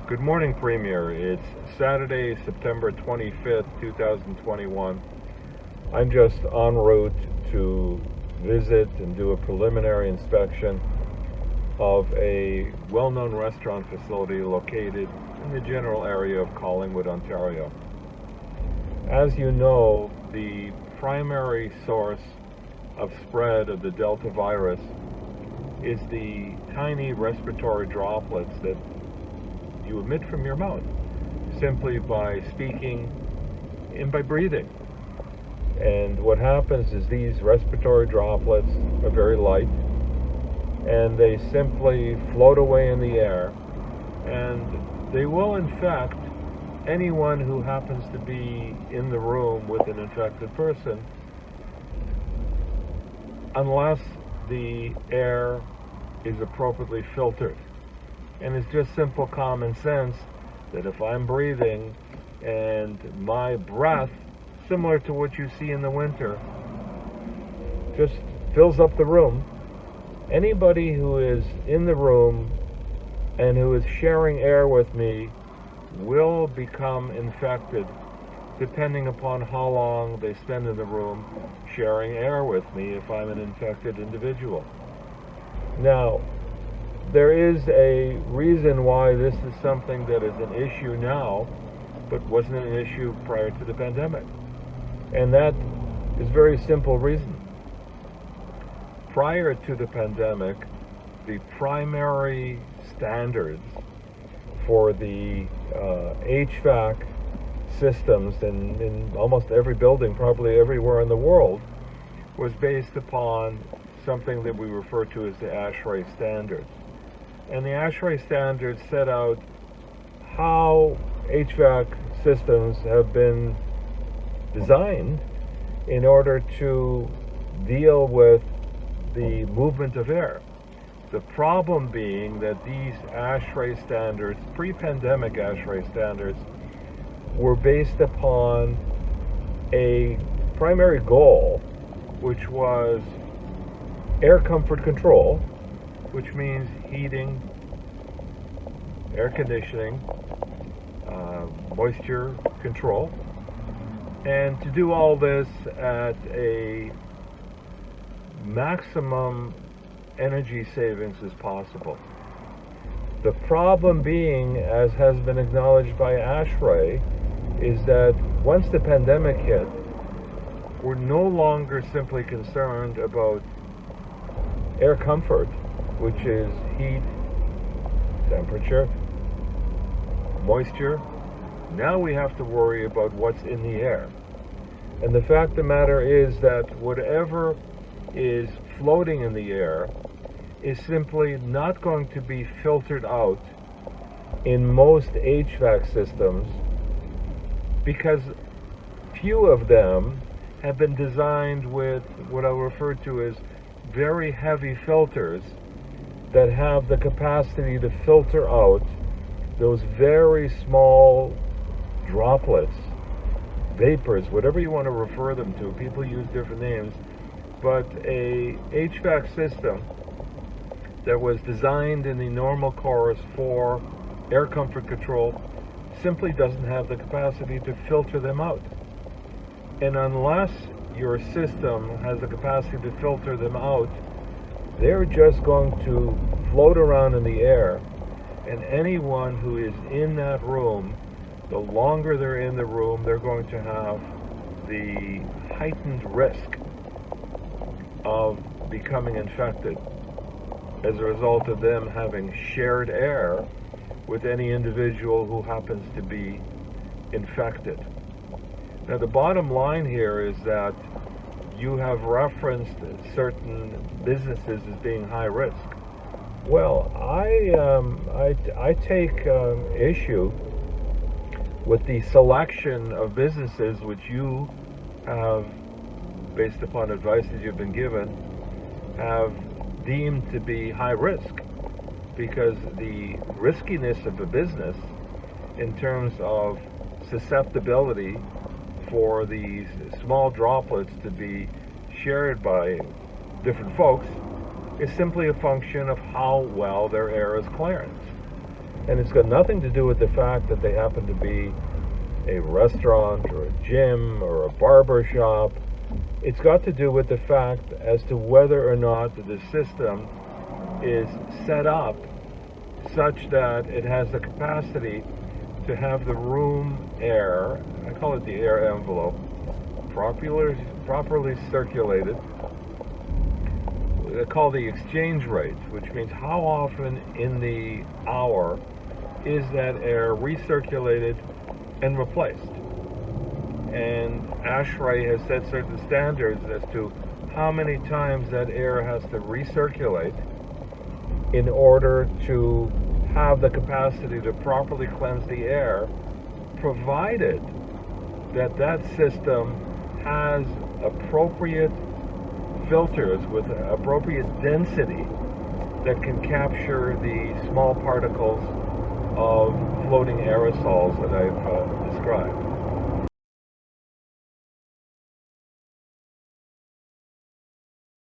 Good morning, Premier. It's Saturday, September 25th, 2021. I'm just en route to visit and do a preliminary inspection of a well-known restaurant facility located in the general area of Collingwood, Ontario. As you know, the primary source of spread of the Delta virus is the tiny respiratory droplets that you emit from your mouth simply by speaking and by breathing. And what happens is these respiratory droplets are very light and they simply float away in the air, and they will infect anyone who happens to be in the room with an infected person unless the air is appropriately filtered. And it's just simple common sense that if I'm breathing and my breath, similar to what you see in the winter, just fills up the room, anybody who is in the room and who is sharing air with me will become infected depending upon how long they spend in the room sharing air with me if I'm an infected individual. Now, there is a reason why this is something that is an issue now, but wasn't an issue prior to the pandemic. And that is a very simple reason. Prior to the pandemic, the primary standards for the HVAC systems in almost every building, probably everywhere in the world, was based upon something that we refer to as the ASHRAE standards. And the ASHRAE standards set out how HVAC systems have been designed in order to deal with the movement of air. The problem being that these ASHRAE standards, pre-pandemic ASHRAE standards, were based upon a primary goal, which was air comfort control, which means heating, air conditioning, moisture control, and to do all this at a maximum energy savings as possible. The problem being, as has been acknowledged by ASHRAE, is that once the pandemic hit, we're no longer simply concerned about air comfort, which is heat, temperature, moisture. Now we have to worry about what's in the air. And the fact of the matter is that whatever is floating in the air is simply not going to be filtered out in most HVAC systems, because few of them have been designed with what I'll refer to as very heavy filters that have the capacity to filter out those very small droplets, vapors, whatever you want to refer them to. People use different names, but a HVAC system that was designed in the normal course for air comfort control simply doesn't have the capacity to filter them out. And unless your system has the capacity to filter them out, they're just going to float around in the air, and anyone who is in that room, the longer they're in the room, they're going to have the heightened risk of becoming infected as a result of them having shared air with any individual who happens to be infected. Now, the bottom line here is that you have referenced certain businesses as being high risk. Well, I take issue with the selection of businesses which you have, based upon advice that you've been given, have deemed to be high risk, because the riskiness of a business in terms of susceptibility for these small droplets to be shared by different folks is simply a function of how well their air is clearance. And it's got nothing to do with the fact that they happen to be a restaurant or a gym or a barber shop. It's got to do with the fact as to whether or not the system is set up such that it has the capacity to have the room air, I call it the air envelope, properly circulated. They call the exchange rate, which means how often in the hour is that air recirculated and replaced. And ASHRAE has set certain standards as to how many times that air has to recirculate in order to have the capacity to properly cleanse the air, provided that that system has appropriate filters with appropriate density that can capture the small particles of floating aerosols that I've described.